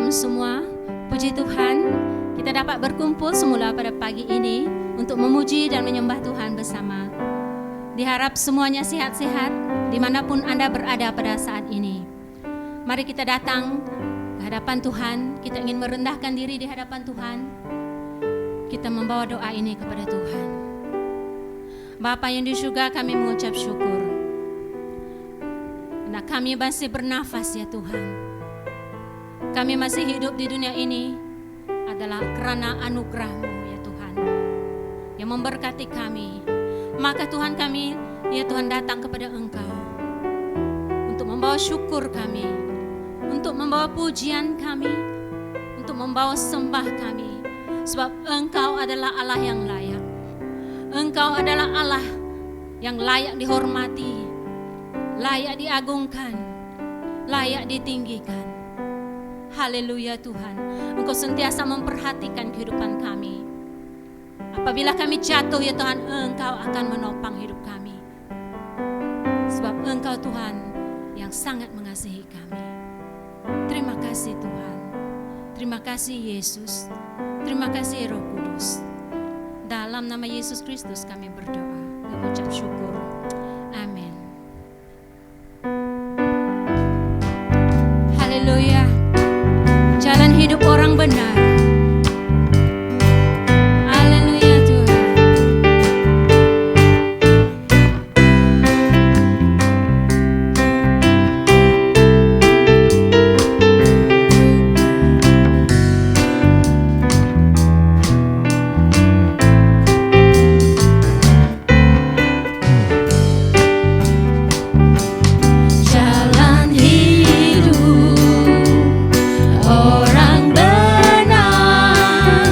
Shalom semua, puji Tuhan kita dapat berkumpul semula pada pagi ini untuk memuji dan menyembah Tuhan bersama. Diharap semuanya sehat-sehat dimanapun Anda berada pada saat ini. Mari kita datang ke hadapan Tuhan, kita ingin merendahkan diri di hadapan Tuhan. Kita membawa doa ini kepada Tuhan. Bapa yang di surga, kami mengucap syukur karena kami masih bernafas ya Tuhan. Kami masih hidup di dunia ini adalah karena anugerah-Mu ya Tuhan yang memberkati kami. Maka Tuhan, kami ya Tuhan datang kepada Engkau untuk membawa syukur kami, untuk membawa pujian kami, untuk membawa sembah kami. Sebab Engkau adalah Allah yang layak. Engkau adalah Allah yang layak dihormati, layak diagungkan, layak ditinggikan. Haleluya Tuhan, Engkau sentiasa memperhatikan kehidupan kami. Apabila kami jatuh ya Tuhan, Engkau akan menopang hidup kami. Sebab Engkau Tuhan yang sangat mengasihi kami. Terima kasih Tuhan. Terima kasih Yesus. Terima kasih Roh Kudus. Dalam nama Yesus Kristus kami berdoa, mengucap syukur. Amin. Haleluya. Jalan hidup orang benar. Haleluya Tuhan. Jalan hidup orang benar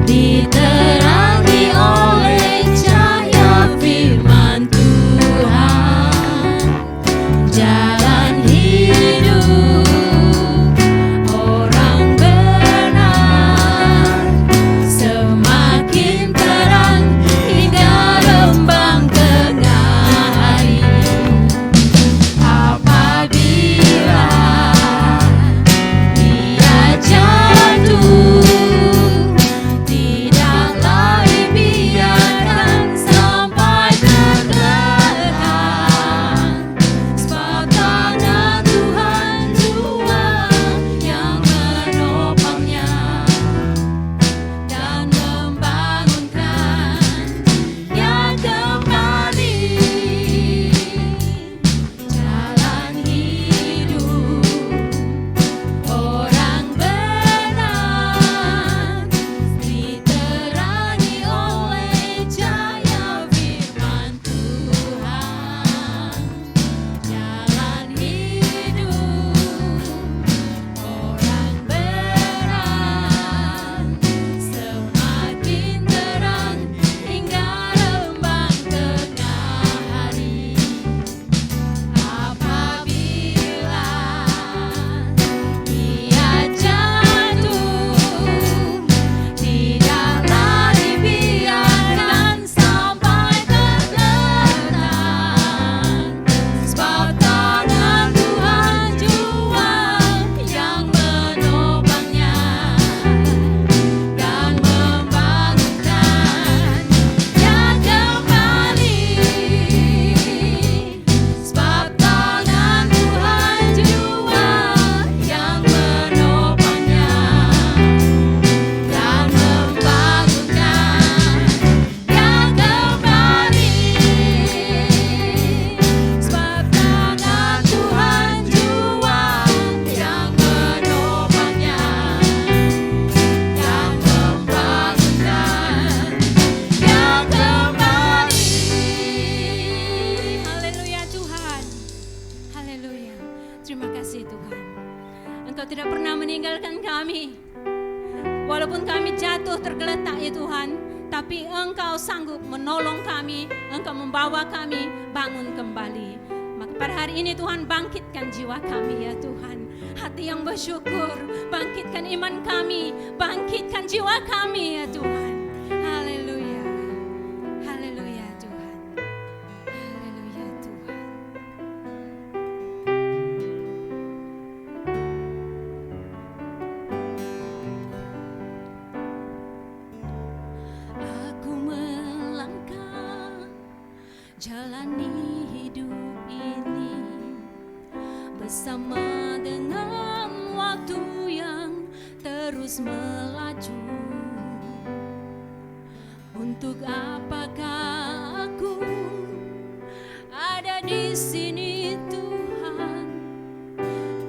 diterangi oleh cahaya firman Tuhan. Jalan hidup orang benar semakin terang hingga rembang tengah hari. Apabila dia jatuh, tidaklah dibiarkan sampai tertekan. Sebab tangan Tuhan jua yang menopangnya dan membangunkannya kembali. Jalan hidup orang benar diterangi oleh cahaya firman Tuhan. Jalan hidup orang benar semakin terang hingga rembang tengah hari. Apabila dia jatuh, tidaklah dibiarkan sampai tertekan. Sebab tangan Tuhan jua yang menopangnya dan membangunkannya kembali. Sebab tangan Tuhan jua yang menopangnya dan membangunkannya kembali. Sebab tangan Tuhan jua yang menopangnya dan membangunkannya kembali. Haleluya Tuhan. Haleluya. Terima kasih Tuhan. Engkau tidak pernah meninggalkan kami. Walaupun kami jatuh tergeletak ya Tuhan, tapi Engkau sanggup menolong kami, Engkau membawa kami bangun kembali. Maka pada hari ini Tuhan, bangkitkan jiwa kami ya Tuhan. Hati yang bersyukur, bangkitkan iman kami, bangkitkan jiwa kami ya Tuhan. Haleluya. Haleluya Tuhan. Haleluya Tuhan. jalani hidup ini bersama dengan waktu yang terus melaju. Untuk apakah aku ada di sini Tuhan,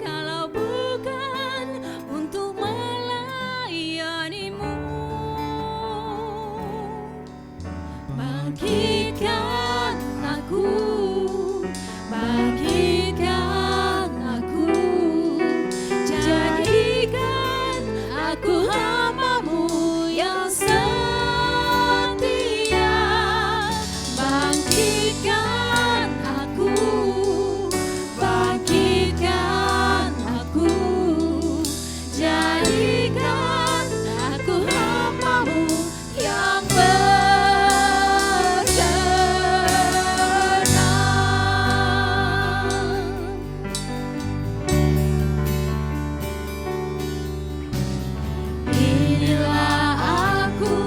kalau bukan untuk melayani-Mu? Bangkitkan aku, bangkitkan aku, jadikan aku hamba-Mu yang setia. Bangkitkan aku, bangkitkan aku, jadikan aku hamba-Mu yang berkenan. Inilah aku,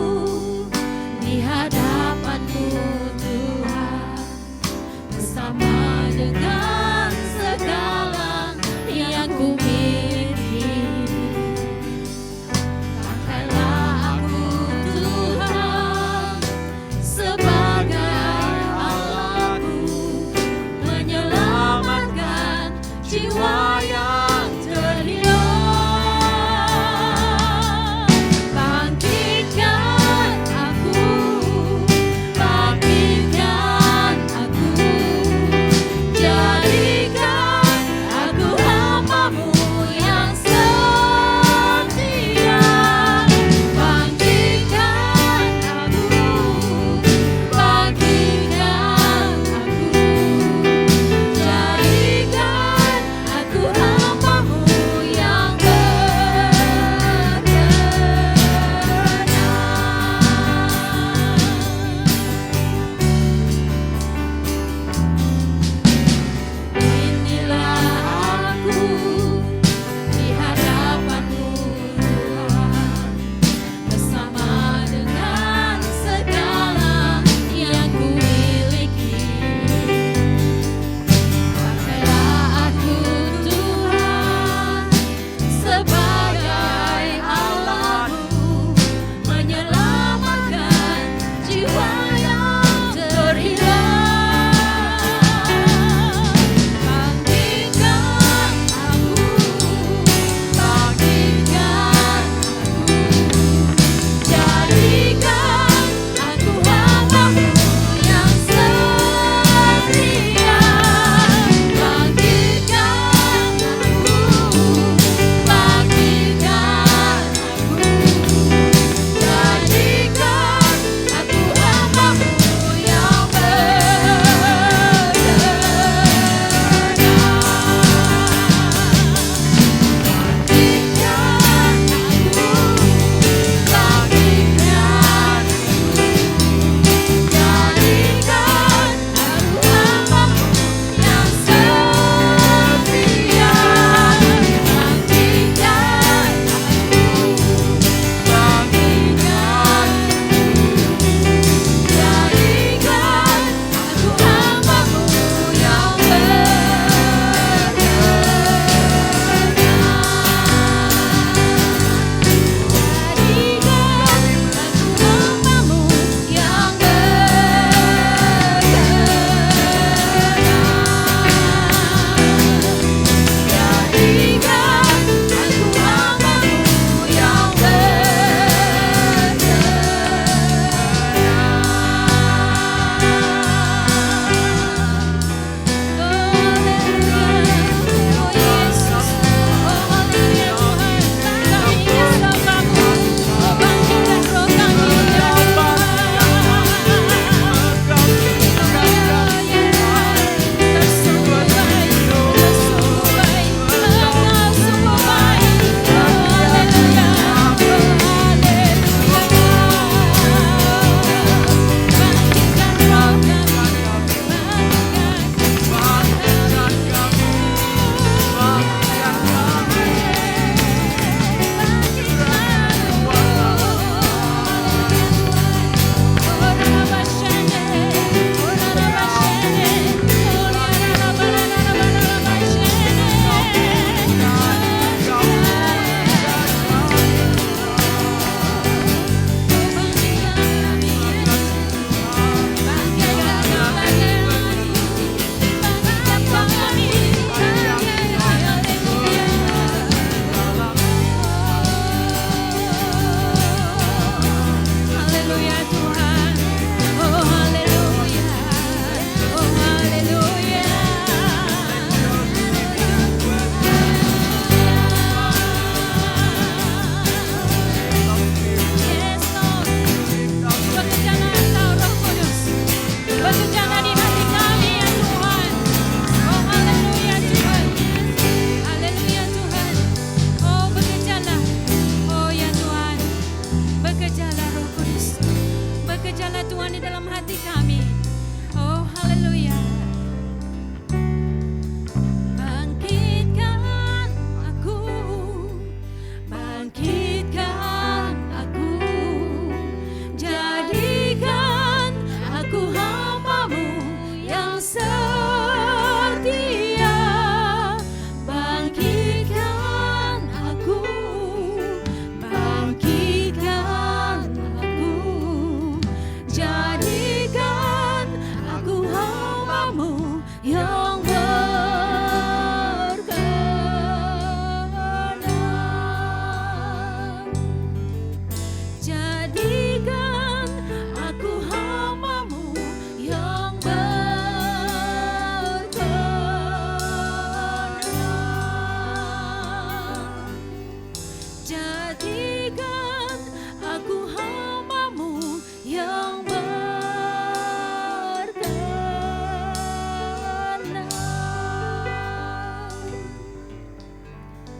berikan aku hamba-Mu yang berkenan.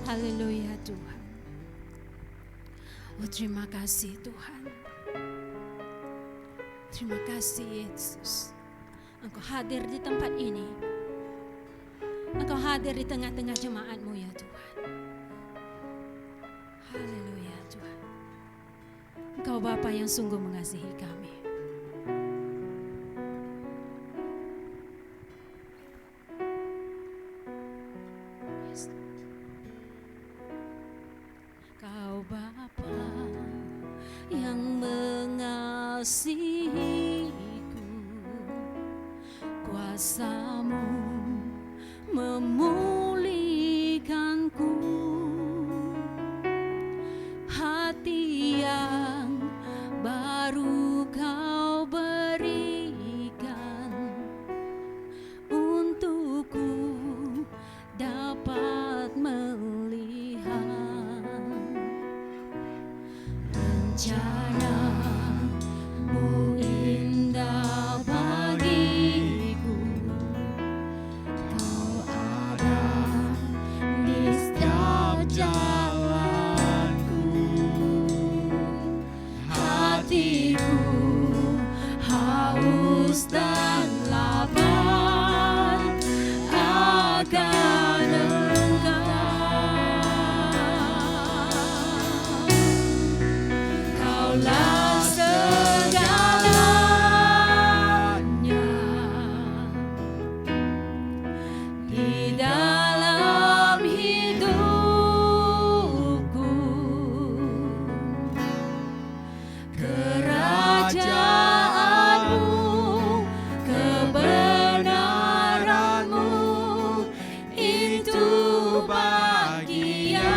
Haleluya Tuhan. Oh, terima kasih Tuhan. Terima kasih Yesus. Engkau hadir di tempat ini. Engkau hadir di tengah-tengah jemaat-Mu ya Tuhan. Haleluya Tuhan. Engkau Bapa yang sungguh mengasihi kami. Yes. Kau Bapa yang mengasihiku, kuasa-Mu memulihkanku, hati yang baru Kau berikan untukku dapat melihat rencana-Mu indah bagiku. Kau ada di setiap jalanku, hatiku haus dan lapar akan Engkau. Kaulah segalanya di dalam hidupku. Kerajaan-Mu, kebenaran-Mu, itu bagianku.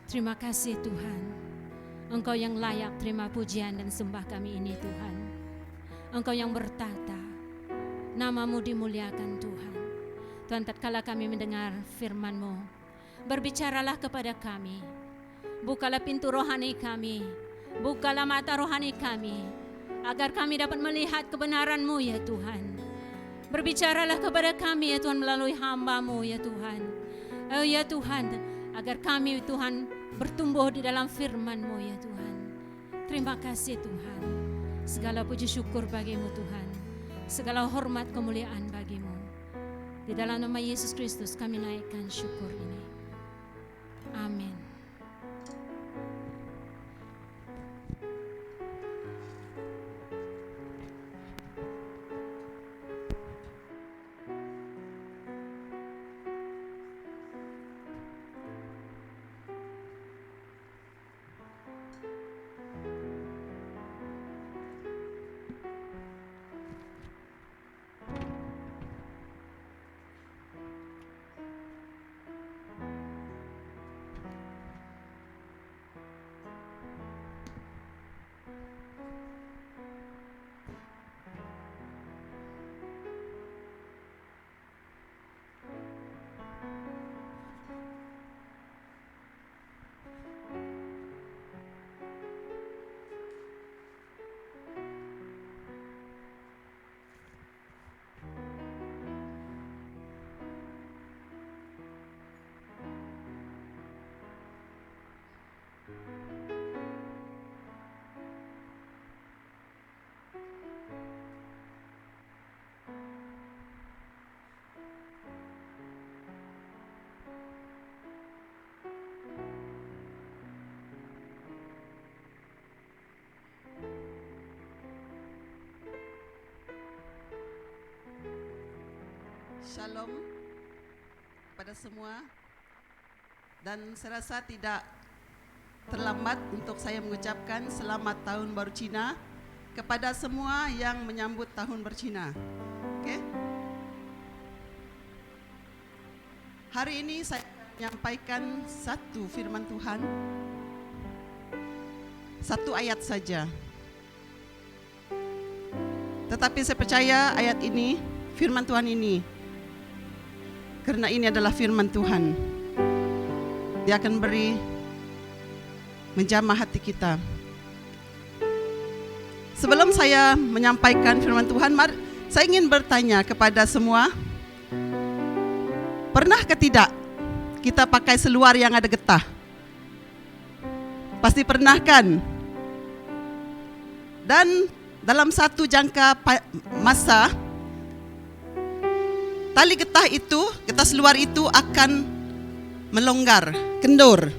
Terima kasih Tuhan. Engkau yang layak terima pujian dan sembah kami ini Tuhan. Engkau yang bertata, nama-Mu dimuliakan Tuhan. Tuhan, tatkala kami mendengar firman-Mu, berbicaralah kepada kami. Bukalah pintu rohani kami, bukalah mata rohani kami, agar kami dapat melihat kebenaran-Mu ya Tuhan. Berbicaralah kepada kami ya Tuhan melalui hamba-Mu ya Tuhan. Oh ya Tuhan, agar kami Tuhan bertumbuh di dalam firman-Mu ya Tuhan. Terima kasih Tuhan. Segala puji syukur bagi-Mu Tuhan. Segala hormat kemuliaan bagi-Mu. Di dalam nama Yesus Kristus kami naikkan syukur ini. Amin. Shalom pada semua, dan saya rasa tidak terlambat untuk saya mengucapkan selamat tahun baru Cina kepada semua yang menyambut tahun bercina. Oke? Hari ini saya menyampaikan satu firman Tuhan, satu ayat saja. Tetapi saya percaya ayat ini, firman Tuhan ini, karena ini adalah firman Tuhan, Dia akan beri menjamah hati kita. Sebelum saya menyampaikan firman Tuhan, saya ingin bertanya kepada semua, pernahkah tidak kita pakai seluar yang ada getah? Pasti pernah kan? Dan dalam satu jangka masa, tali getah itu, getah seluar itu akan melonggar, kendur.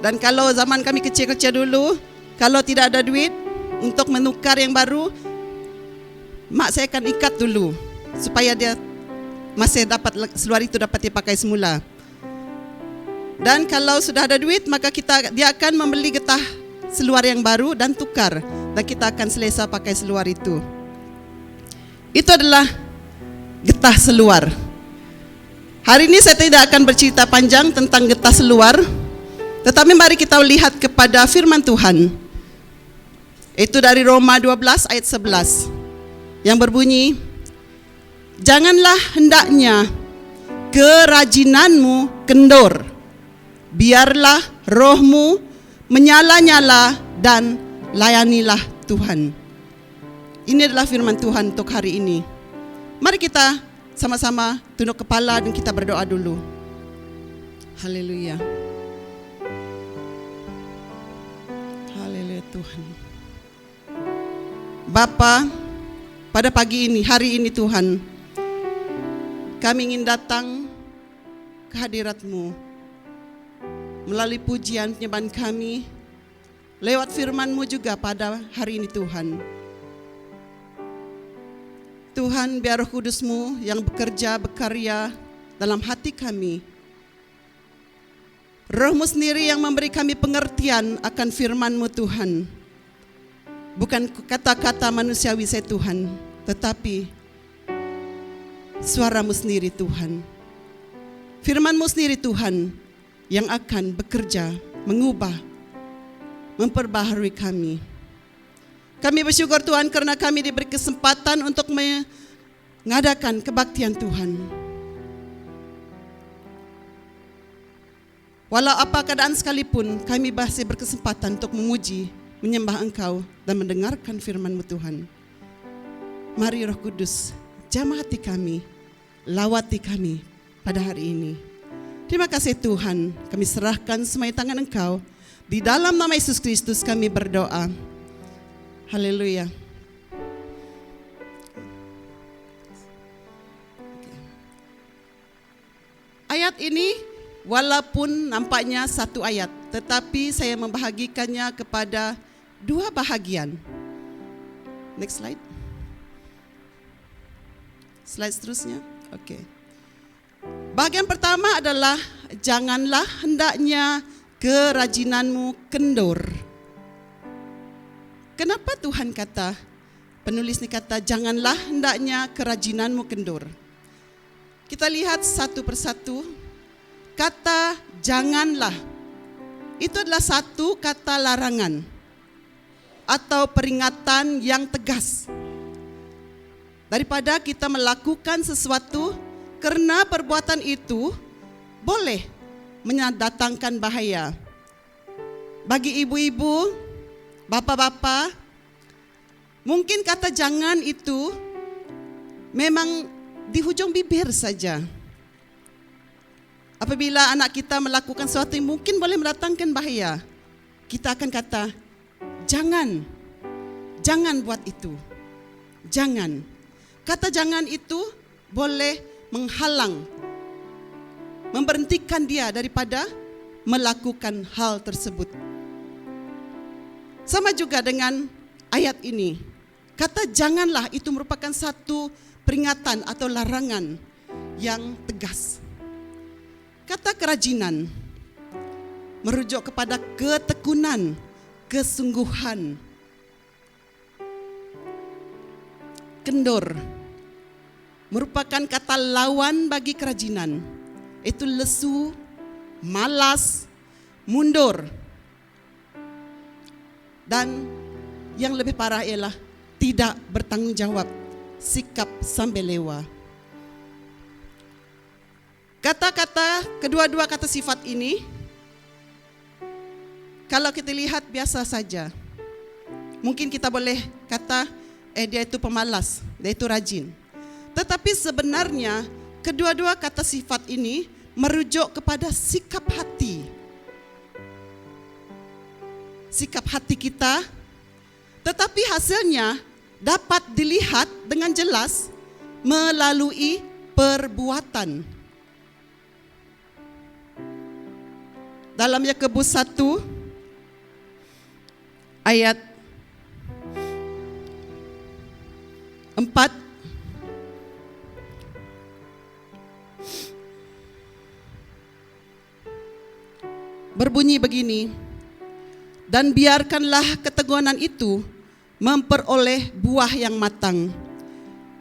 Dan kalau zaman kami kecil-kecil dulu, kalau tidak ada duit untuk menukar yang baru, mak saya akan ikat dulu supaya dia masih dapat seluar itu dapat dipakai semula. Dan kalau sudah ada duit, maka dia akan membeli getah seluar yang baru dan tukar, dan kita akan selesa pakai seluar itu. Itu adalah getah seluar. Hari ini saya tidak akan bercerita panjang tentang getah seluar, tetapi mari kita lihat kepada firman Tuhan. Itu dari Roma 12 ayat 11 yang berbunyi, janganlah hendaknya kerajinanmu kendor, biarlah rohmu menyala-nyala dan layanilah Tuhan. Ini adalah firman Tuhan untuk hari ini. Mari kita sama-sama tunduk kepala dan kita berdoa dulu. Haleluya. Haleluya Tuhan. Bapa, pada pagi ini, hari ini Tuhan, kami ingin datang ke hadirat-Mu melalui pujian penyembahan kami, lewat firman-Mu juga pada hari ini Tuhan. Tuhan, biar Roh Kudus-Mu yang berkarya dalam hati kami. Roh-Mu sendiri yang memberi kami pengertian akan firman-Mu Tuhan. Bukan kata-kata manusiawi saya Tuhan, tetapi suara-Mu sendiri Tuhan. Firman-Mu sendiri Tuhan yang akan bekerja, mengubah, memperbaharui kami. Kami bersyukur Tuhan karena kami diberi kesempatan untuk mengadakan kebaktian Tuhan. Walau apa keadaan sekalipun, kami masih berkesempatan untuk memuji, menyembah Engkau dan mendengarkan firman-Mu Tuhan. Mari Roh Kudus, jamah hati kami, lawati kami pada hari ini. Terima kasih Tuhan, kami serahkan semua tangan Engkau. Di dalam nama Yesus Kristus kami berdoa. Haleluya. Ayat ini walaupun nampaknya satu ayat, tetapi saya membahagikannya kepada dua bahagian. Next slide. Slide seterusnya. Oke. Bahagian pertama adalah janganlah hendaknya kerajinanmu kendor. Kenapa Tuhan kata, penulis ini kata janganlah hendaknya kerajinanmu kendor. Kita lihat satu persatu. Kata janganlah itu adalah satu kata larangan atau peringatan yang tegas. Daripada kita melakukan sesuatu karena perbuatan itu boleh mendatangkan bahaya. Bagi ibu-ibu, bapak-bapak, mungkin kata jangan itu memang di hujung bibir saja. Apabila anak kita melakukan sesuatu yang mungkin boleh mendatangkan bahaya, kita akan kata, jangan buat itu. Jangan. Kata jangan itu boleh menghalang, memberhentikan dia daripada melakukan hal tersebut. Sama juga dengan ayat ini. Kata janganlah itu merupakan satu peringatan atau larangan yang tegas. Kata kerajinan merujuk kepada ketekunan, kesungguhan. Kendor merupakan kata lawan bagi kerajinan. Itu lesu, malas, mundur. Dan yang lebih parah ialah tidak bertanggung jawab, sikap sambil lewa. Kata-kata, kedua-dua kata sifat ini, kalau kita lihat biasa saja. Mungkin kita boleh kata, dia itu pemalas, dia itu rajin. Tetapi sebenarnya kedua-dua kata sifat ini merujuk kepada sikap hati. Sikap hati kita, tetapi hasilnya dapat dilihat dengan jelas melalui perbuatan. Dalam Yakobus 1 ayat 4 berbunyi begini, dan biarkanlah keteguhan itu memperoleh buah yang matang,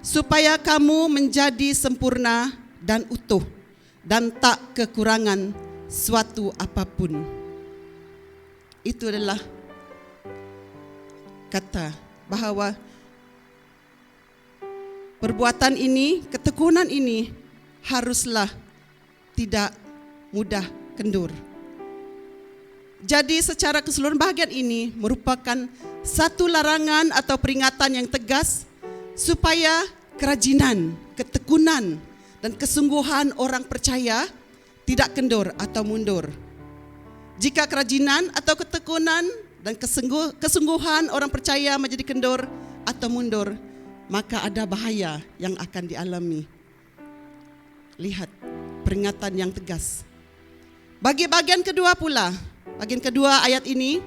supaya kamu menjadi sempurna dan utuh dan tak kekurangan suatu apapun. Itu adalah kata bahwa perbuatan ini, ketekunan ini haruslah tidak mudah kendur. Jadi secara keseluruhan bahagian ini merupakan satu larangan atau peringatan yang tegas supaya kerajinan, ketekunan dan kesungguhan orang percaya tidak kendur atau mundur. Jika kerajinan atau ketekunan dan kesungguhan orang percaya menjadi kendur atau mundur, maka ada bahaya yang akan dialami. Lihat peringatan yang tegas. Bagi bagian kedua pula, bagian kedua ayat ini,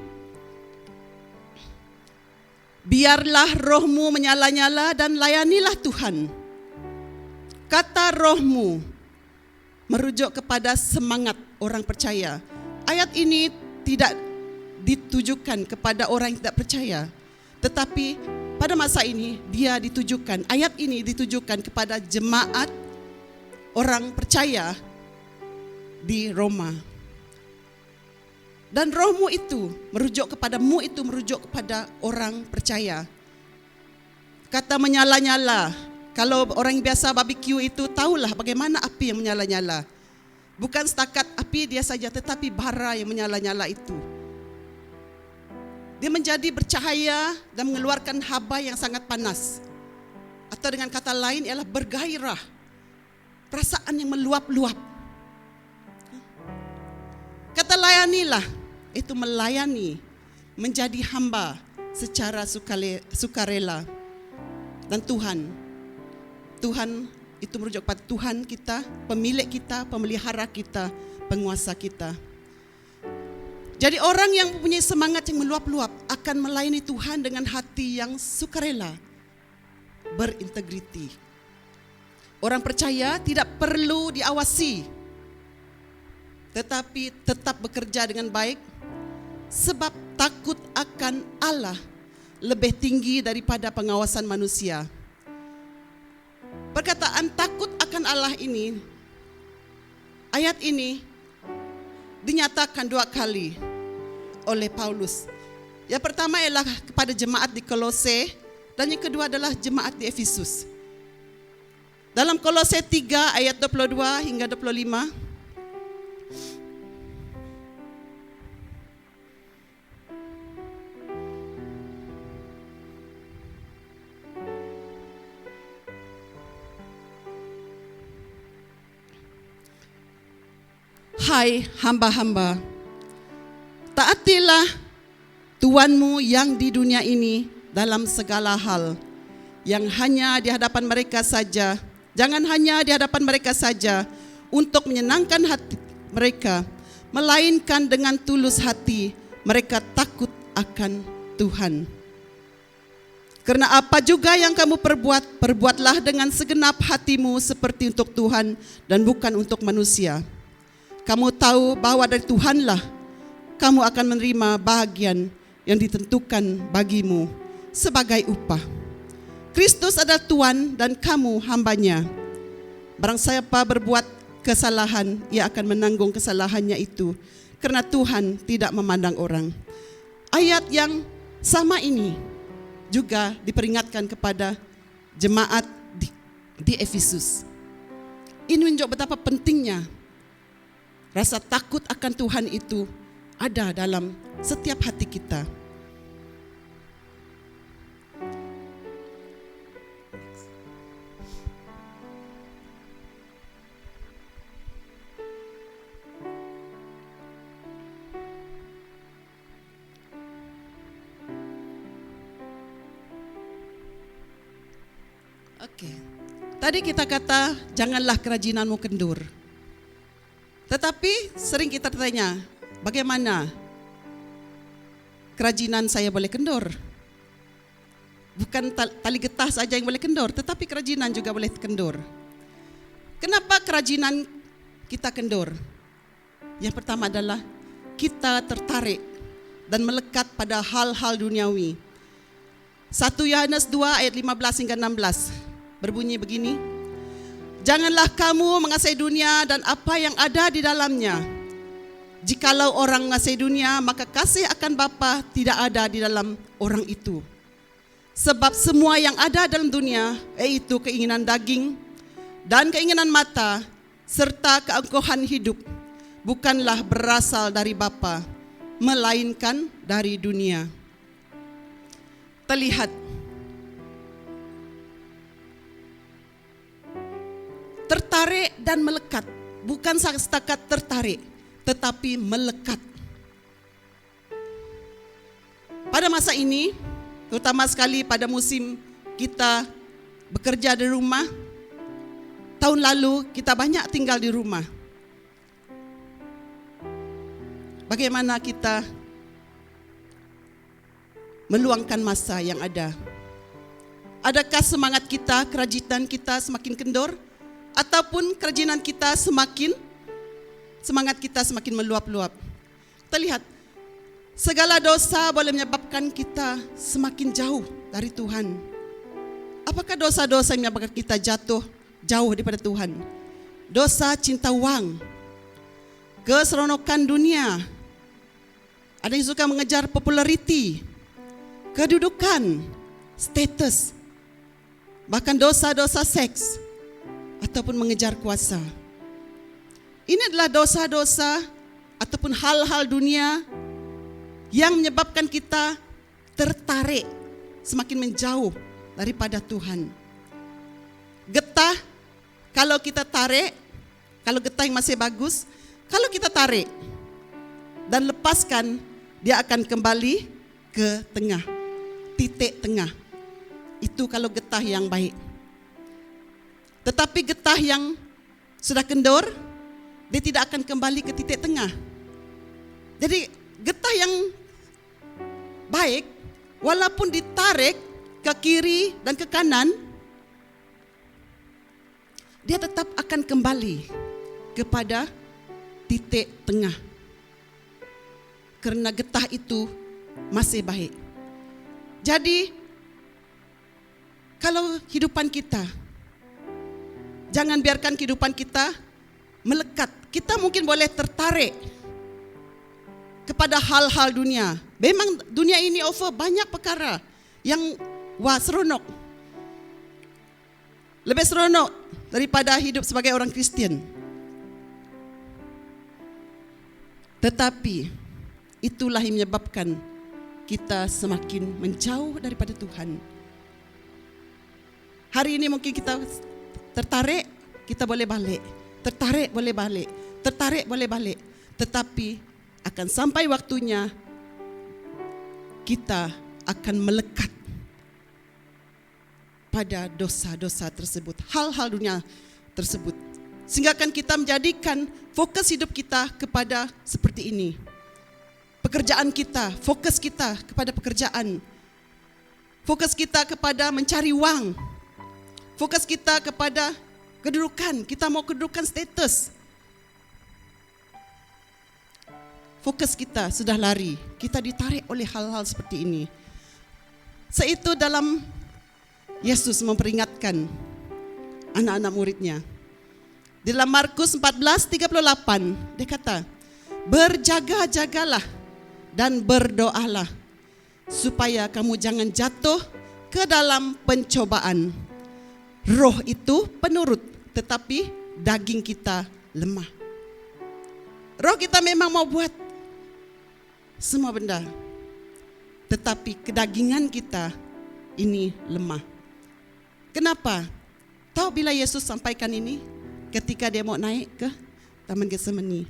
biarlah rohmu menyala-nyala dan layanilah Tuhan. Kata rohmu merujuk kepada semangat orang percaya. Ayat ini tidak ditujukan kepada orang yang tidak percaya, tetapi pada masa ini dia ditujukan, ayat ini ditujukan kepada jemaat orang percaya di Roma. Dan rohmu itu merujuk kepada orang percaya. Kata menyala-nyala, kalau orang biasa barbecue itu tahulah bagaimana api yang menyala-nyala. Bukan setakat api dia saja, tetapi bara yang menyala-nyala itu. Dia menjadi bercahaya dan mengeluarkan haba yang sangat panas. Atau dengan kata lain ialah bergairah. Perasaan yang meluap-luap. Kata layanilah, itu melayani, menjadi hamba secara sukarela. Dan Tuhan itu merujuk pada Tuhan kita, pemilik kita, pemelihara kita, penguasa kita. Jadi orang yang mempunyai semangat yang meluap-luap akan melayani Tuhan dengan hati yang sukarela, berintegriti. Orang percaya tidak perlu diawasi, tetapi tetap bekerja dengan baik, sebab takut akan Allah lebih tinggi daripada pengawasan manusia. Perkataan takut akan Allah ini, ayat ini dinyatakan 2 kali oleh Paulus. Yang pertama ialah kepada jemaat di Kolose, dan yang kedua adalah jemaat di Efesus. Dalam Kolose 3 ayat 22 hingga 25, hai hamba-hamba, taatilah Tuanmu yang di dunia ini dalam segala hal, yang hanya di hadapan mereka saja, jangan hanya di hadapan mereka saja untuk menyenangkan hati mereka, melainkan dengan tulus hati mereka takut akan Tuhan. Karena apa juga yang kamu perbuat, perbuatlah dengan segenap hatimu seperti untuk Tuhan dan bukan untuk manusia. Kamu tahu bahwa dari Tuhanlah kamu akan menerima bahagian yang ditentukan bagimu sebagai upah. Kristus adalah Tuhan dan kamu hambanya. Barang siapa berbuat kesalahan, ia akan menanggung kesalahannya itu, karena Tuhan tidak memandang orang. Ayat yang sama ini juga diperingatkan kepada jemaat di Efesus. Ini menunjukkan betapa pentingnya rasa takut akan Tuhan itu ada dalam setiap hati kita. Oke. Tadi kita kata janganlah kerajinanmu kendur. Tetapi sering kita tanya, bagaimana kerajinan saya boleh kendur? Bukan tali getah saja yang boleh kendur, tetapi kerajinan juga boleh kendur. Kenapa kerajinan kita kendur? Yang pertama adalah kita tertarik dan melekat pada hal-hal duniawi. 1 Yohanes 2 ayat 15 hingga 16 berbunyi begini. Janganlah kamu mengasihi dunia dan apa yang ada di dalamnya. Jikalau orang mengasihi dunia, maka kasih akan Bapa tidak ada di dalam orang itu. Sebab semua yang ada dalam dunia, yaitu keinginan daging dan keinginan mata, serta keangkuhan hidup, bukanlah berasal dari Bapa, melainkan dari dunia. Terlihat tertarik dan melekat, bukan setakat tertarik, tetapi melekat. Pada masa ini, terutama sekali pada musim kita bekerja di rumah, tahun lalu kita banyak tinggal di rumah. Bagaimana kita meluangkan masa yang ada? Adakah semangat kita, kerajinan kita semakin kendor? Ataupun kerajinan kita semangat kita semakin meluap-luap. Kita lihat, segala dosa boleh menyebabkan kita semakin jauh dari Tuhan. Apakah dosa-dosa yang menyebabkan kita jatuh jauh daripada Tuhan? Dosa cinta wang, keseronokan dunia, Ada yang suka mengejar populariti, kedudukan, status, bahkan dosa-dosa seks, ataupun mengejar kuasa. Ini adalah dosa-dosa ataupun hal-hal dunia yang menyebabkan kita tertarik semakin menjauh daripada Tuhan. Getah, kalau kita tarik, kalau getah yang masih bagus, kalau kita tarik dan lepaskan, dia akan kembali ke tengah, titik tengah. Itu kalau getah yang baik. Tetapi getah yang sudah kendor, dia tidak akan kembali ke titik tengah. Jadi getah yang baik, walaupun ditarik ke kiri dan ke kanan, dia tetap akan kembali kepada titik tengah. Karena getah itu masih baik. Jadi, kalau hidupan kita, jangan biarkan kehidupan kita melekat. Kita mungkin boleh tertarik kepada hal-hal dunia. Memang dunia ini offer banyak perkara yang seronok. Lebih seronok daripada hidup sebagai orang Kristian. Tetapi itulah yang menyebabkan kita semakin menjauh daripada Tuhan. Hari ini mungkin kita tertarik, kita boleh balik. Tertarik boleh balik. Tertarik boleh balik. Tetapi akan sampai waktunya kita akan melekat pada dosa-dosa tersebut, hal-hal dunia tersebut. Sehingga akan kita menjadikan fokus hidup kita kepada seperti ini. Pekerjaan kita, fokus kita kepada pekerjaan. Fokus kita kepada mencari uang. Fokus kita kepada kedudukan, kita mau kedudukan status. Fokus kita sudah lari, kita ditarik oleh hal-hal seperti ini. Seitu dalam Yesus memperingatkan anak-anak muridnya. Di dalam Markus 14:38 dia kata, berjaga-jagalah dan berdoalah supaya kamu jangan jatuh ke dalam pencobaan. Roh itu penurut, tetapi daging kita lemah. Roh kita memang mau buat semua benda, tetapi kedagingan kita ini lemah. Kenapa? Tahu bila Yesus sampaikan ini ketika dia mau naik ke Taman Getsemani.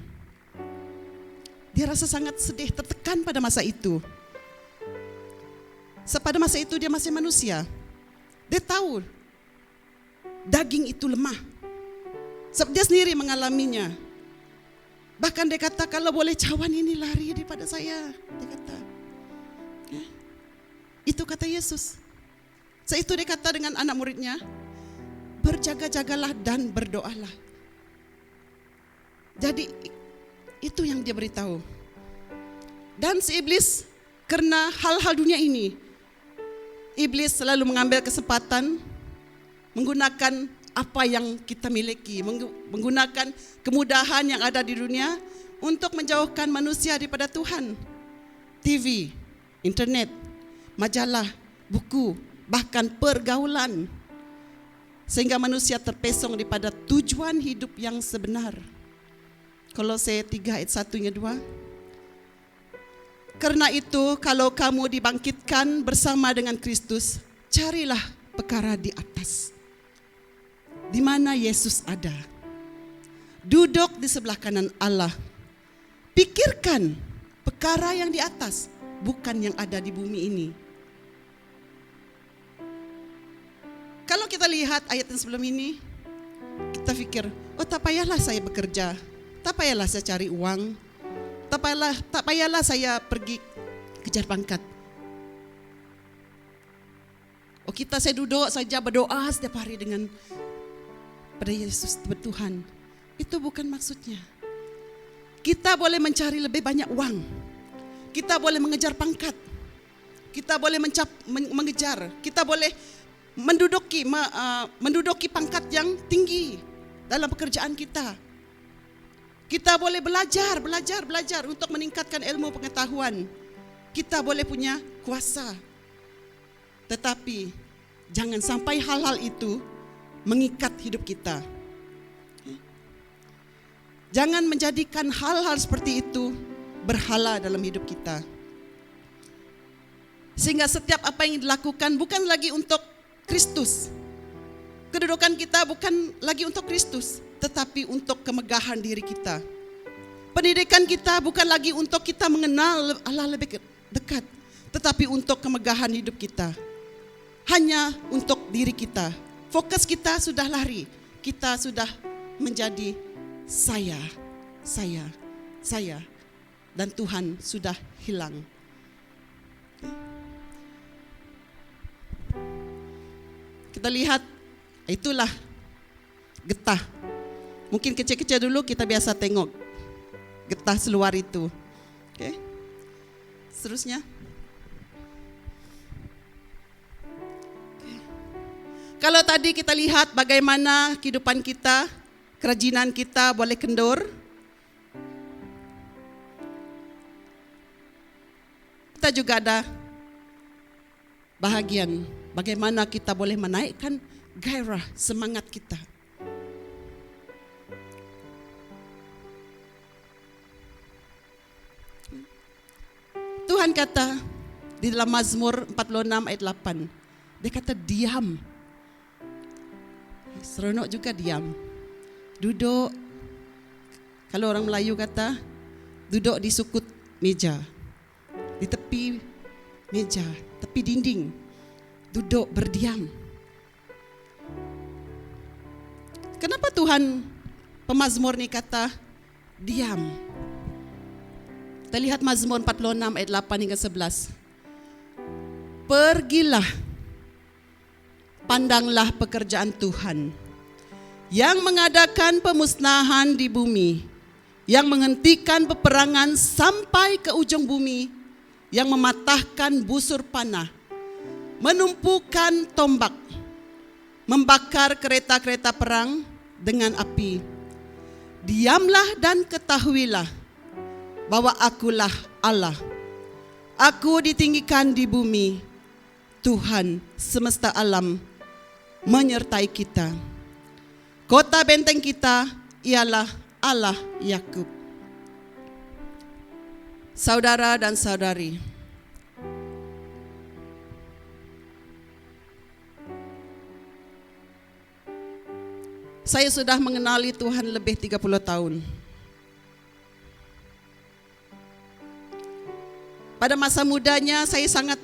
Dia rasa sangat sedih, tertekan pada masa itu. Pada masa itu dia masih manusia. Dia tahu daging itu lemah. Sebab dia sendiri mengalaminya. Bahkan dia kata, kalau boleh cawan ini lari daripada saya. Dia kata. Ya. Itu kata Yesus. Seitu dia kata dengan anak muridnya, berjaga-jagalah dan berdoalah. Jadi itu yang dia beritahu. Dan si iblis, karena hal-hal dunia ini, iblis selalu mengambil kesempatan menggunakan apa yang kita miliki, menggunakan kemudahan yang ada di dunia untuk menjauhkan manusia daripada Tuhan. TV, internet, majalah, buku, bahkan pergaulan, sehingga manusia terpesong daripada tujuan hidup yang sebenar. Kolose 3 ayat 1-2. Karena itu, kalau kamu dibangkitkan bersama dengan Kristus, carilah perkara di atas, di mana Yesus ada, duduk di sebelah kanan Allah. Pikirkan perkara yang di atas, bukan yang ada di bumi ini. Kalau kita lihat ayat yang sebelum ini, kita pikir, oh tak payahlah saya bekerja, tak payahlah saya cari uang, tak payahlah saya pergi kejar pangkat. Oh saya duduk saja berdoa setiap hari dengan pada Yesus Tuhan. Itu bukan maksudnya. Kita boleh mencari lebih banyak uang, kita boleh mengejar pangkat, kita boleh mengejar, kita boleh menduduki pangkat yang tinggi dalam pekerjaan kita. Kita boleh belajar untuk meningkatkan ilmu pengetahuan. Kita boleh punya kuasa. Tetapi jangan sampai hal-hal itu mengikat hidup kita. Jangan menjadikan hal-hal seperti itu berhala dalam hidup kita. Sehingga setiap apa yang dilakukan bukan lagi untuk Kristus. Kedudukan kita bukan lagi untuk Kristus, tetapi untuk kemegahan diri kita. Pendidikan kita bukan lagi untuk kita mengenal Allah lebih dekat, tetapi untuk kemegahan hidup kita. Hanya untuk diri kita. Fokus kita sudah lari. Kita sudah menjadi saya. Dan Tuhan sudah hilang. Kita lihat, itulah getah. Mungkin kecil-kecil dulu kita biasa tengok getah seluar itu. Oke. Seterusnya. Oke. Kalau tadi kita lihat bagaimana kehidupan kita, kerajinan kita boleh kendur. Kita juga ada bahagian bagaimana kita boleh menaikkan gairah semangat kita. Tuhan kata di dalam Mazmur 46 ayat 8, dia kata diam. Seronok juga diam. Duduk, kalau orang Melayu kata duduk di sukut meja, di tepi meja, tepi dinding, duduk berdiam. Kenapa Tuhan pemazmur ini kata diam? Kita lihat Mazmur 46 ayat 8 hingga 11. Pergilah, pandanglah pekerjaan Tuhan yang mengadakan pemusnahan di bumi, yang menghentikan peperangan sampai ke ujung bumi, yang mematahkan busur panah, menumpukan tombak, membakar kereta-kereta perang dengan api. Diamlah dan ketahuilah bahwa akulah Allah. Aku ditinggikan di bumi. Tuhan semesta alam menyertai kita. Kota benteng kita ialah Allah Yakub. Saudara dan saudari, saya sudah mengenali Tuhan lebih 30 tahun. Pada masa mudanya saya sangat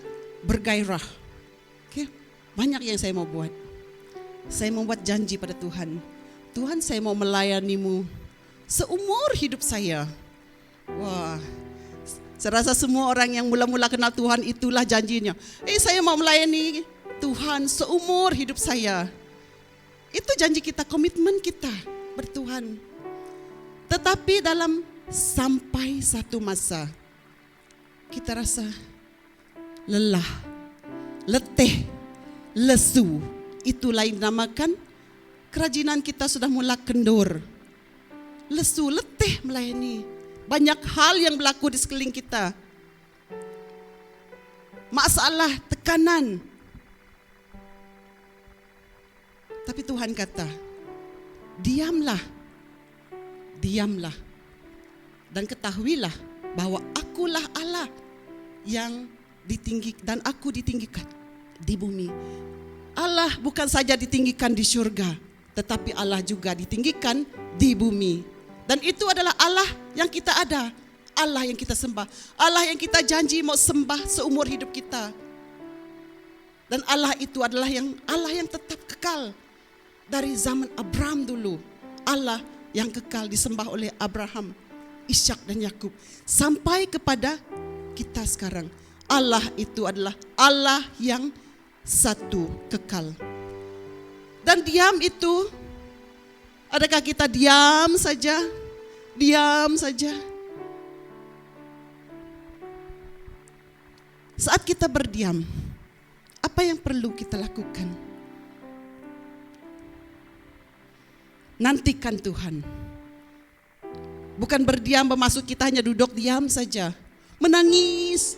bergairah. Banyak yang saya mau buat. Saya membuat janji pada Tuhan. Tuhan, saya mau melayanimu seumur hidup saya. Wah, saya rasa semua orang yang mula-mula kenal Tuhan itulah janjinya. Saya mau melayani Tuhan seumur hidup saya. Itu janji kita, komitmen kita bertuhan. Tetapi dalam sampai satu masa kita rasa lelah, letih, lesu. Itulah yang dinamakan kerajinan kita sudah mulai kendur. Lesu, letih melayani. Banyak hal yang berlaku di sekeliling kita. Masalah, tekanan. Tapi Tuhan kata, diamlah, diamlah. Dan ketahuilah bahwa akulah Allah yang ditinggikan dan aku ditinggikan di bumi. Allah bukan saja ditinggikan di surga, tetapi Allah juga ditinggikan di bumi. Dan itu adalah Allah yang kita ada, Allah yang kita sembah, Allah yang kita janji mau sembah seumur hidup kita. Dan Allah itu adalah Allah yang tetap kekal dari zaman Abraham dulu. Allah yang kekal disembah oleh Abraham, Ishak dan Yakub sampai kepada kita sekarang. Allah itu adalah Allah yang satu kekal. Dan diam itu, adakah kita diam saja? Diam saja. Saat kita berdiam, apa yang perlu kita lakukan? Nantikan Tuhan. Bukan berdiam, bermaksud kita hanya duduk diam saja. Menangis.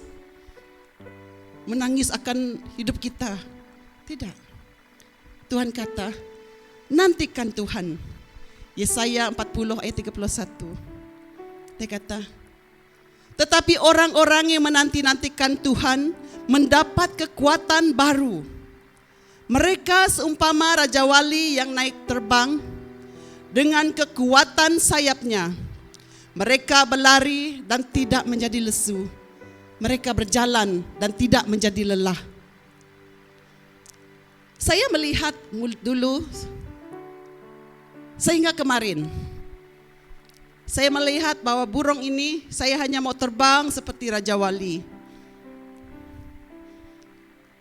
Menangis akan hidup kita. Tidak. Tuhan kata, nantikan Tuhan. Yesaya 40 ayat 31. Dia kata, tetapi orang-orang yang menanti-nantikan Tuhan mendapat kekuatan baru. Mereka seumpama Raja Wali yang naik terbang dengan kekuatan sayapnya. Mereka berlari dan tidak menjadi lesu. Mereka berjalan dan tidak menjadi lelah. Saya melihat dulu, sehingga kemarin, saya melihat bahwa burung ini, saya hanya mau terbang seperti Raja Wali.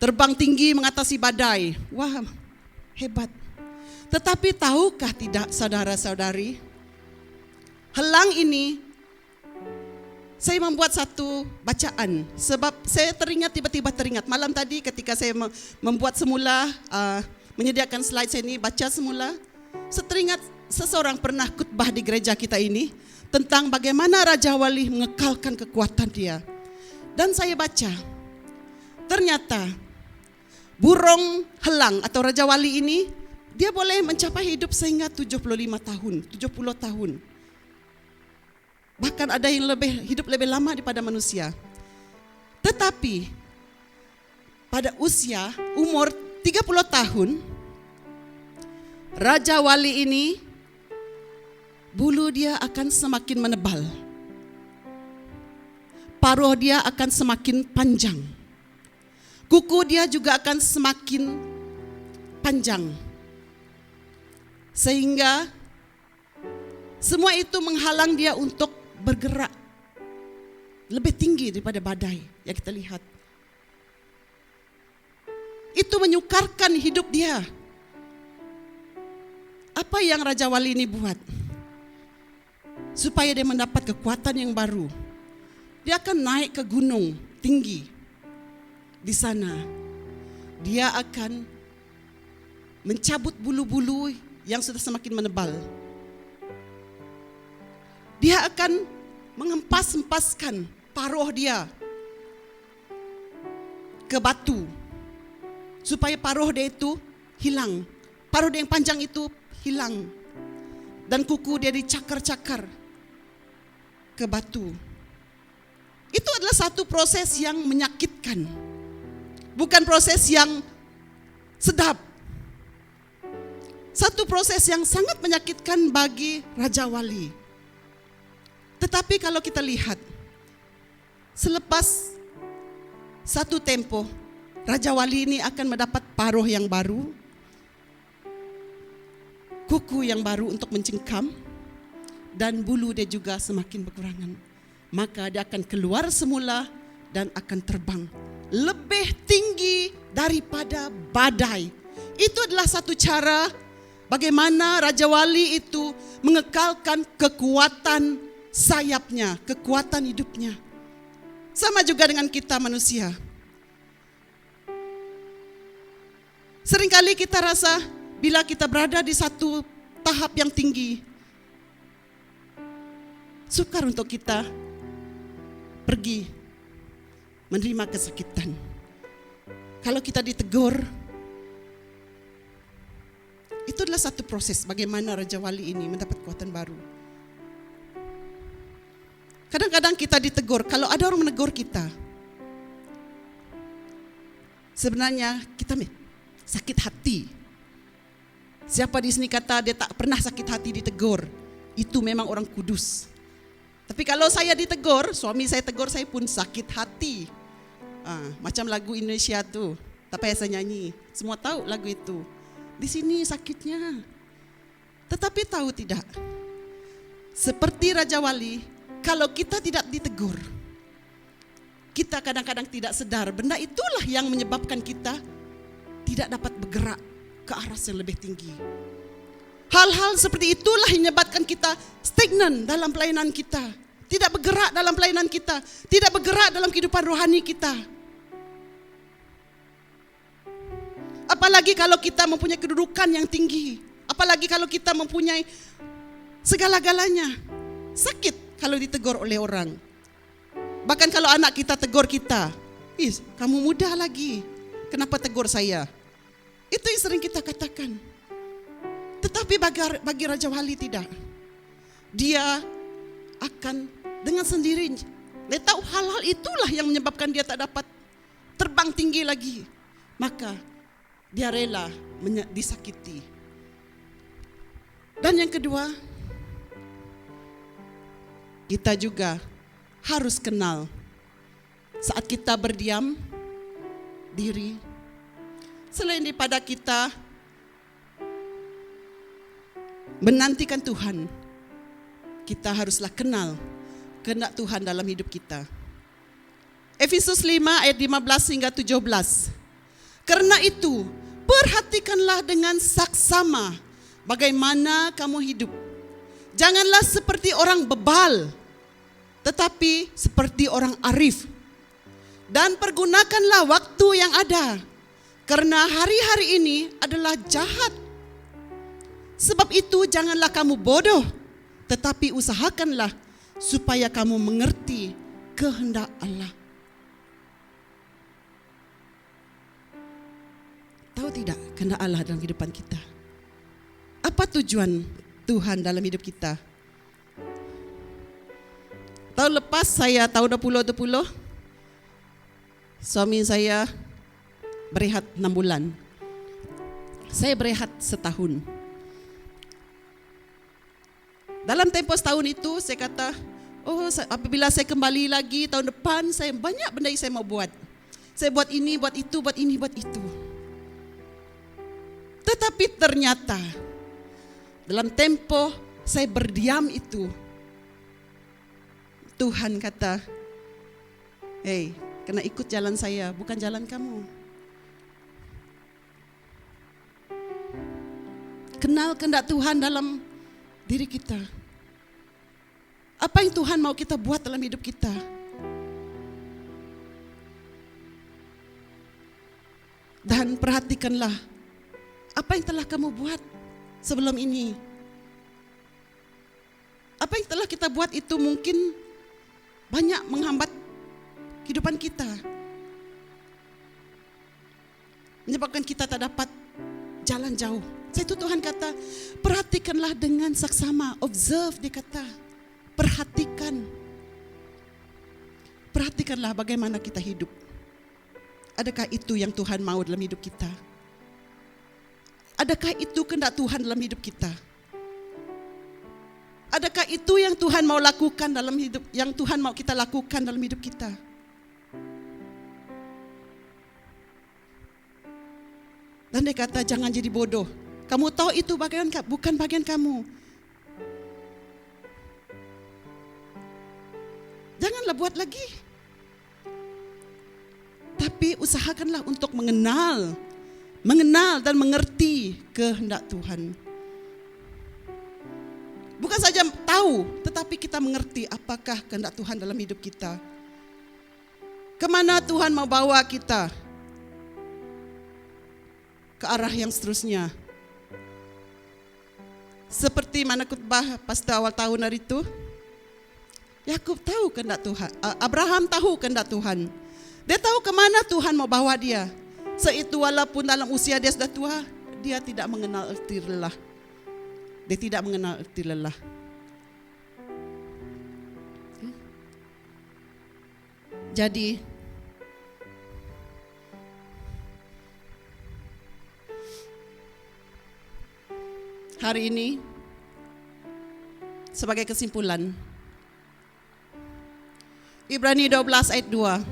Terbang tinggi mengatasi badai. Wah, hebat. Tetapi tahukah tidak saudara-saudari, helang ini, saya membuat satu bacaan. Sebab saya tiba-tiba teringat. Malam tadi ketika saya membuat semula, menyediakan slide saya ini, baca semula. Saya teringat seseorang pernah khotbah di gereja kita ini tentang bagaimana Raja Wali mengekalkan kekuatan dia. Dan saya baca, ternyata burung helang atau Raja Wali ini, dia boleh mencapai hidup sehingga 75 tahun, 70 tahun. Bahkan ada yang hidup lebih lama daripada manusia. Tetapi pada usia umur 30 tahun, Raja Wali ini bulu dia akan semakin menebal. Paruh dia akan semakin panjang. Kuku dia juga akan semakin panjang. Sehingga semua itu menghalang dia untuk bergerak lebih tinggi daripada badai yang kita lihat. Itu menyukarkan hidup dia. Apa yang Raja Wali ini buat? Supaya dia mendapat kekuatan yang baru. Dia akan naik ke gunung tinggi. Di sana dia akan mencabut bulu-bulu yang sudah semakin menebal. Dia akan menghempas-hempaskan paruh dia ke batu supaya paruh dia itu hilang. Paruh dia yang panjang itu hilang. Dan kuku dia dicakar-cakar ke batu. Itu adalah satu proses yang menyakitkan. Bukan proses yang sedap. Satu proses yang sangat menyakitkan bagi Raja Wali. Tetapi kalau kita lihat, selepas satu tempo, Raja Wali ini akan mendapat paruh yang baru, kuku yang baru untuk mencengkam, dan bulu dia juga semakin berkurangan. Maka dia akan keluar semula dan akan terbang lebih tinggi daripada badai. Itu adalah satu cara bagaimana Raja Wali itu mengekalkan kekuatan sayapnya, kekuatan hidupnya. Sama juga dengan kita manusia. Seringkali kita rasa bila kita berada di satu tahap yang tinggi, sukar untuk kita pergi menerima kesakitan. Kalau kita ditegur, itu adalah satu proses bagaimana Raja Wali ini mendapat kekuatan baru. Kadang-kadang kita ditegur, kalau ada orang menegur kita, sebenarnya kita sakit hati. Siapa di sini kata dia tak pernah sakit hati ditegur, itu memang orang kudus. Tapi kalau saya ditegur, suami saya tegur, saya pun sakit hati. Macam lagu Indonesia tuh, tak payah saya nyanyi, semua tahu lagu itu. Di sini sakitnya. Tetapi tahu tidak, seperti Raja Wali, kalau kita tidak ditegur, kita kadang-kadang tidak sadar, benda itulah yang menyebabkan kita tidak dapat bergerak ke arah yang lebih tinggi. Hal-hal seperti itulah yang menyebabkan kita stagnan dalam pelayanan kita, tidak bergerak dalam pelayanan kita, tidak bergerak dalam kehidupan rohani kita. Apalagi kalau kita mempunyai kedudukan yang tinggi, apalagi kalau kita mempunyai segala-galanya. Sakit kalau ditegur oleh orang. Bahkan kalau anak kita tegur kita, kamu muda lagi, kenapa tegur saya? Itu yang sering kita katakan. Tetapi bagi Raja Wali tidak. Dia akan dengan sendirinya, dia tahu hal-hal itulah yang menyebabkan dia tak dapat terbang tinggi lagi. Maka dia rela disakiti. Dan yang kedua, kita juga harus kenal saat kita berdiam diri. Selain daripada kita menantikan Tuhan, kita haruslah kenal kehendak Tuhan dalam hidup kita. Efesus 5 ayat 15 hingga 17. Karena itu, perhatikanlah dengan saksama bagaimana kamu hidup. Janganlah seperti orang bebal, tetapi seperti orang arif. Dan pergunakanlah waktu yang ada, karena hari-hari ini adalah jahat. Sebab itu janganlah kamu bodoh, tetapi usahakanlah supaya kamu mengerti kehendak Allah. Tahu tidak kehendak Allah dalam kehidupan kita? Apa tujuan Tuhan dalam hidup kita? Tahun lepas tahun 2020, suami saya berehat 6 bulan. Saya berehat setahun. Dalam tempoh setahun itu saya kata, apabila saya kembali lagi tahun depan, saya banyak benda yang saya mau buat. Saya buat ini, buat itu, buat ini, buat itu. Tetapi ternyata dalam tempo saya berdiam itu, Tuhan kata, kena ikut jalan saya, bukan jalan kamu. Kenal kehendak Tuhan dalam diri kita. Apa yang Tuhan mau kita buat dalam hidup kita? Dan perhatikanlah apa yang telah kamu buat sebelum ini. Apa yang telah kita buat itu mungkin banyak menghambat kehidupan kita, menyebabkan kita tak dapat jalan jauh. Itu Tuhan kata, perhatikanlah dengan saksama. Observe, dia kata, perhatikan. Perhatikanlah bagaimana kita hidup. Adakah itu yang Tuhan mau dalam hidup kita? Adakah itu kehendak Tuhan dalam hidup kita? Adakah itu yang Tuhan mau lakukan dalam hidup, yang Tuhan mau kita lakukan dalam hidup kita? Dan dia kata, jangan jadi bodoh. Kamu tahu itu bukan bagian kamu. Janganlah buat lagi. Tapi usahakanlah untuk mengenal dan mengerti kehendak Tuhan. Bukan saja tahu, tetapi kita mengerti apakah kehendak Tuhan dalam hidup kita. Kemana Tuhan mau bawa kita? Ke arah yang seterusnya. Seperti mana khotbah pas awal tahun hari itu, Yakub tahu kehendak Tuhan, Abraham tahu kehendak Tuhan. Dia tahu kemana Tuhan mau bawa dia. Seitu walaupun dalam usia dia sudah tua, dia tidak mengenal erti lelah. Dia tidak mengenal erti lelah. Jadi hari ini sebagai kesimpulan, Ibrani 12 ayat 2,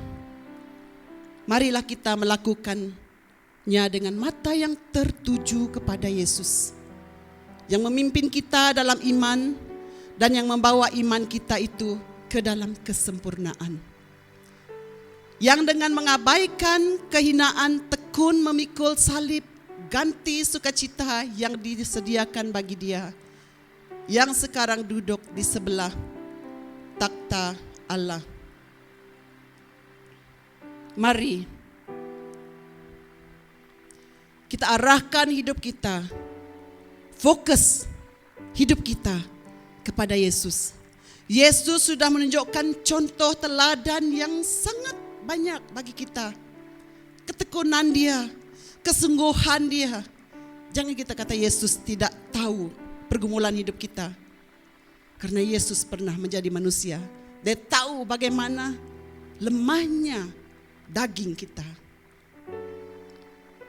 marilah kita melakukannya dengan mata yang tertuju kepada Yesus, yang memimpin kita dalam iman dan yang membawa iman kita itu ke dalam kesempurnaan. Yang dengan mengabaikan kehinaan tekun memikul salib, ganti sukacita yang disediakan bagi dia, yang sekarang duduk di sebelah takhta Allah. Mari kita arahkan hidup kita, fokus hidup kita kepada Yesus. Yesus sudah menunjukkan contoh teladan yang sangat banyak bagi kita. Ketekunan dia, kesungguhan dia. Jangan kita kata Yesus tidak tahu pergumulan hidup kita. Karena Yesus pernah menjadi manusia. Dia tahu bagaimana lemahnya daging kita.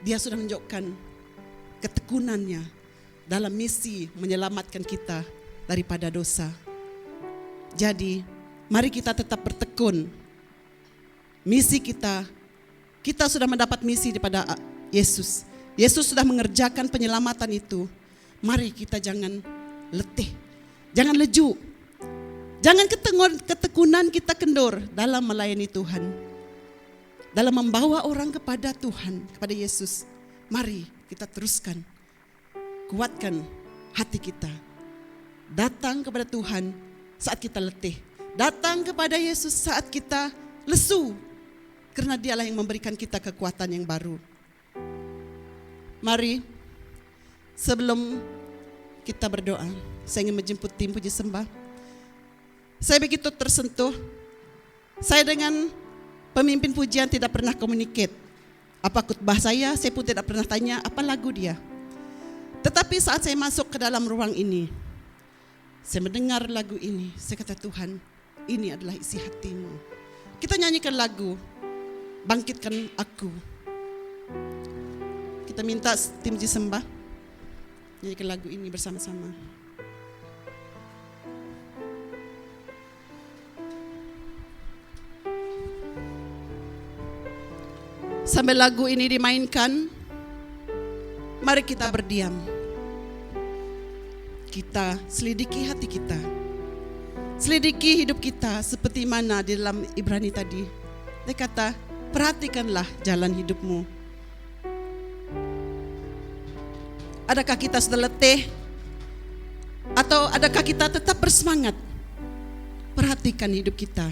Dia sudah menunjukkan ketekunannya dalam misi menyelamatkan kita daripada dosa. Jadi, mari kita tetap bertekun. Misi kita sudah mendapat misi daripada Yesus. Yesus sudah mengerjakan penyelamatan itu. Mari kita jangan letih, jangan leju. Jangan ketekunan kita kendur dalam melayani Tuhan. Dalam membawa orang kepada Tuhan, kepada Yesus. Mari kita teruskan. Kuatkan hati kita. Datang kepada Tuhan saat kita letih. Datang kepada Yesus saat kita lesu. Karena dialah yang memberikan kita kekuatan yang baru. Mari, sebelum kita berdoa, saya ingin menjemput tim puji sembah. Saya begitu tersentuh. Saya dengan pemimpin pujian tidak pernah communicate. Apa khotbah saya pun tidak pernah tanya apa lagu dia. Tetapi saat saya masuk ke dalam ruang ini, saya mendengar lagu ini, saya kata Tuhan, ini adalah isi hatimu. Kita nyanyikan lagu, Bangkitkan Aku. Kita minta tim puji sembah nyanyikan lagu ini bersama-sama. Sambil lagu ini dimainkan, mari kita berdiam. Kita selidiki hati kita. Selidiki hidup kita seperti mana di dalam Ibrani tadi. Dia kata, perhatikanlah jalan hidupmu. Adakah kita sudah letih? Atau adakah kita tetap bersemangat? Perhatikan hidup kita.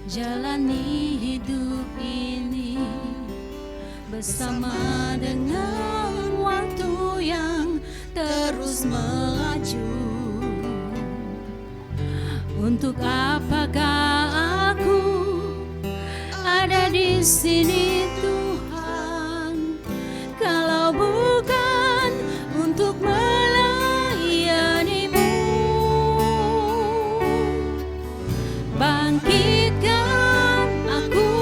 Jalani hidup ini bersama dengan waktu yang terus melaju. Untuk apakah aku ada di sini Tuhan, kalau bukan untuk melayani-Mu? Bangkitkan aku,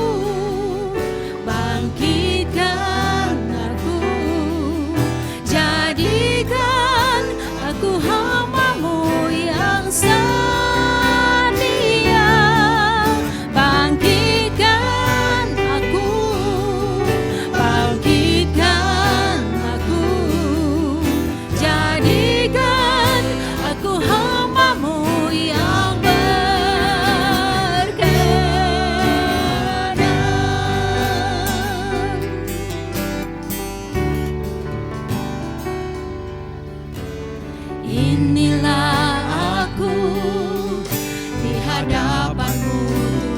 bangkitkan aku, jadikan aku hamba-Mu yang setia. Bangkitkan aku, bangkitkan aku, jadikan aku hamba-Mu yang inilah aku di hadapan-Mu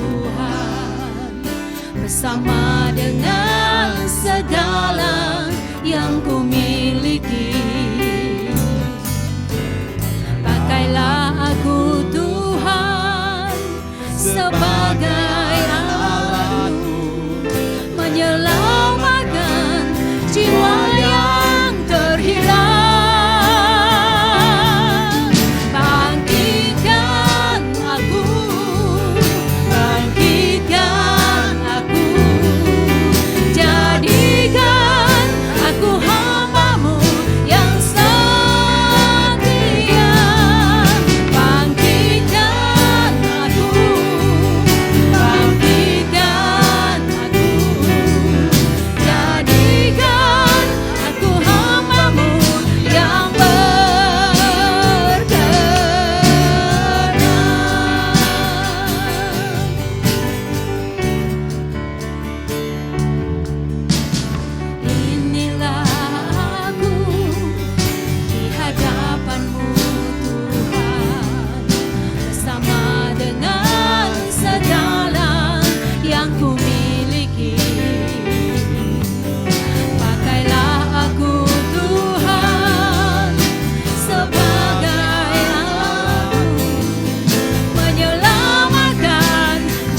Tuhan, bersama dengan segala yang ku miliki. Pakailah aku Tuhan sebagai alatmu, menyelamatkan jiwa yang terhilang.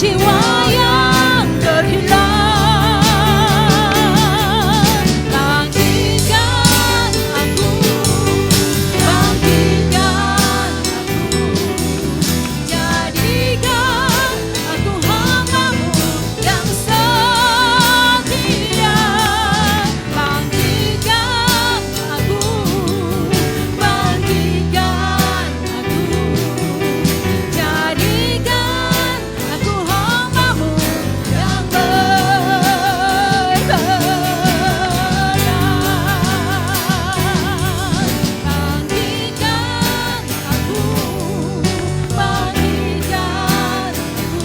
jiwa yang terhilang. Bangkitkan aku, bangkitkan aku, jadikan aku hamba-Mu yang setia. Bangkitkan aku, bangkitkan aku, jadikan aku hamba-Mu yang berkenan. Bangkitkan aku, bangkitkan aku,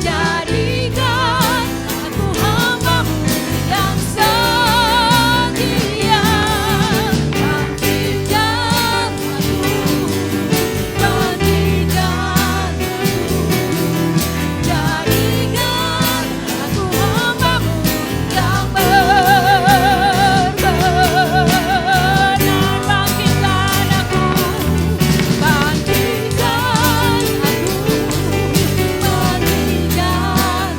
jadikan aku hamba-Mu yang setia. Bangkitkan aku, bangkitkan aku, jadikan aku hamba-Mu yang berkenan. Bangkitkan aku, bangkitkan aku, bangkitkan aku,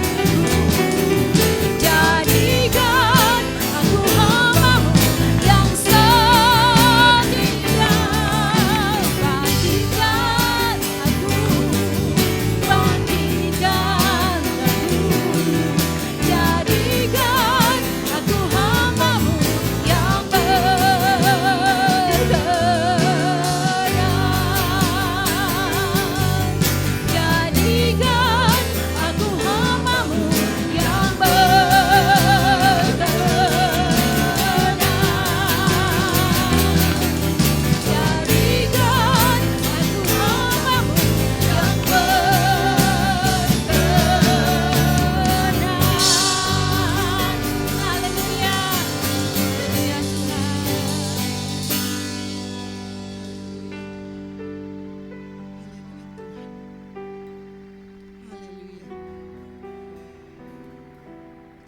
jadikan aku hamba-Mu yang setia. Bangkitkan aku, bangkitkan aku, jadikan aku hamba-Mu yang berkenan. Jadikan aku hamba-Mu yang berkenan. Jadikan aku hamba-Mu yang berkenan. Haleluya. Haleluya Tuhan. Haleluya.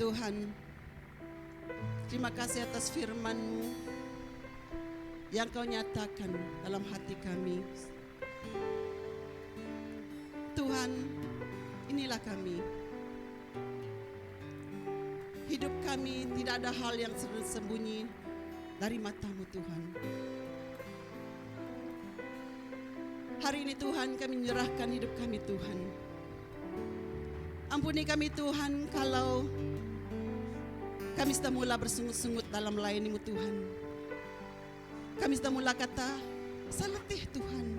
Tuhan, terima kasih atas firman-Mu yang Kau nyatakan dalam hati kami. Tuhan, inilah kami. Hidup kami tidak ada hal yang tersembunyi dari mata-Mu Tuhan. Hari ini Tuhan kami menyerahkan hidup kami Tuhan. Ampuni kami Tuhan kalau kami sudah mula bersungut-sungut dalam melayani-Mu Tuhan. Kami sudah mula kata, saya letih Tuhan,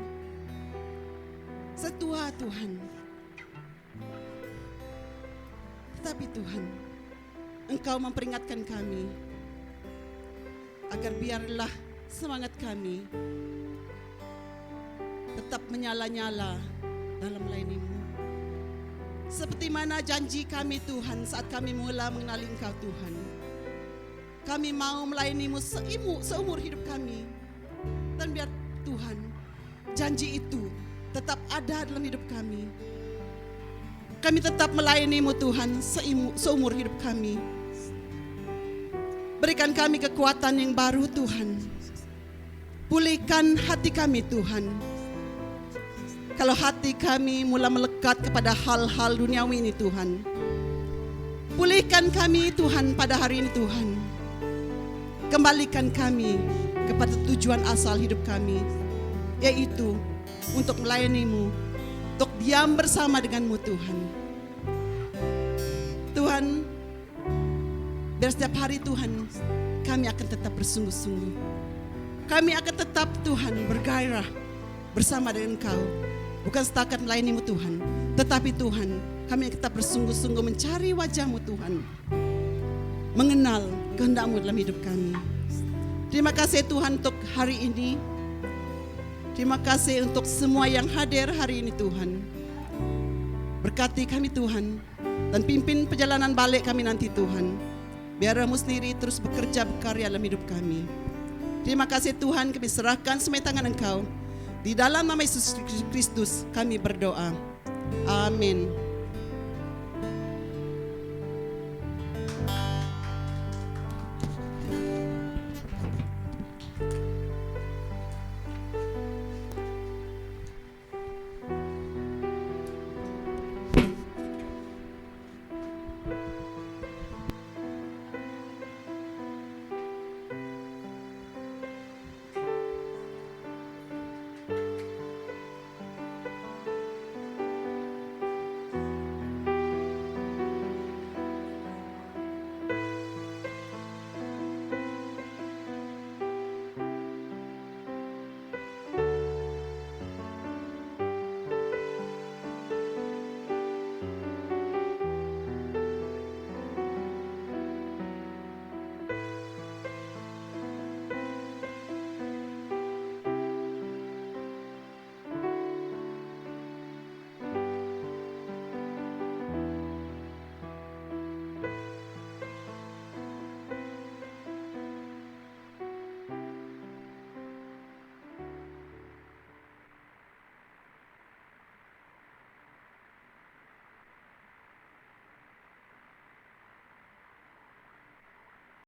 saya tua Tuhan. Tetapi Tuhan, Engkau memperingatkan kami agar biarlah semangat kami tetap menyala-nyala dalam melayani-Mu. Seperti mana janji kami Tuhan saat kami mula mengenali Engkau Tuhan. Kami mau melayani-Mu seumur hidup kami. Dan biar Tuhan, janji itu tetap ada dalam hidup kami. Kami tetap melayani-Mu Tuhan seumur hidup kami. Berikan kami kekuatan yang baru Tuhan. Pulihkan hati kami Tuhan. Kalau hati kami mula melekat kepada hal-hal duniawi ini Tuhan, pulihkan kami Tuhan pada hari ini Tuhan. Kembalikan kami kepada tujuan asal hidup kami, yaitu untuk melayani-Mu, untuk diam bersama dengan-Mu Tuhan. Tuhan, biar setiap hari Tuhan kami akan tetap bersungguh-sungguh. Kami akan tetap Tuhan bergairah bersama dengan Engkau. Bukan setakat melayani-Mu Tuhan, tetapi Tuhan kami tetap bersungguh-sungguh mencari wajah-Mu Tuhan, mengenal kehendak-Mu dalam hidup kami. Terima kasih Tuhan untuk hari ini. Terima kasih untuk semua yang hadir hari ini Tuhan. Berkati kami Tuhan, dan pimpin perjalanan balik kami nanti Tuhan. Biar-Mu sendiri terus bekerja berkarya dalam hidup kami. Terima kasih Tuhan, kami serahkan semua tangan Engkau. Di dalam nama Yesus Kristus kami berdoa. Amin.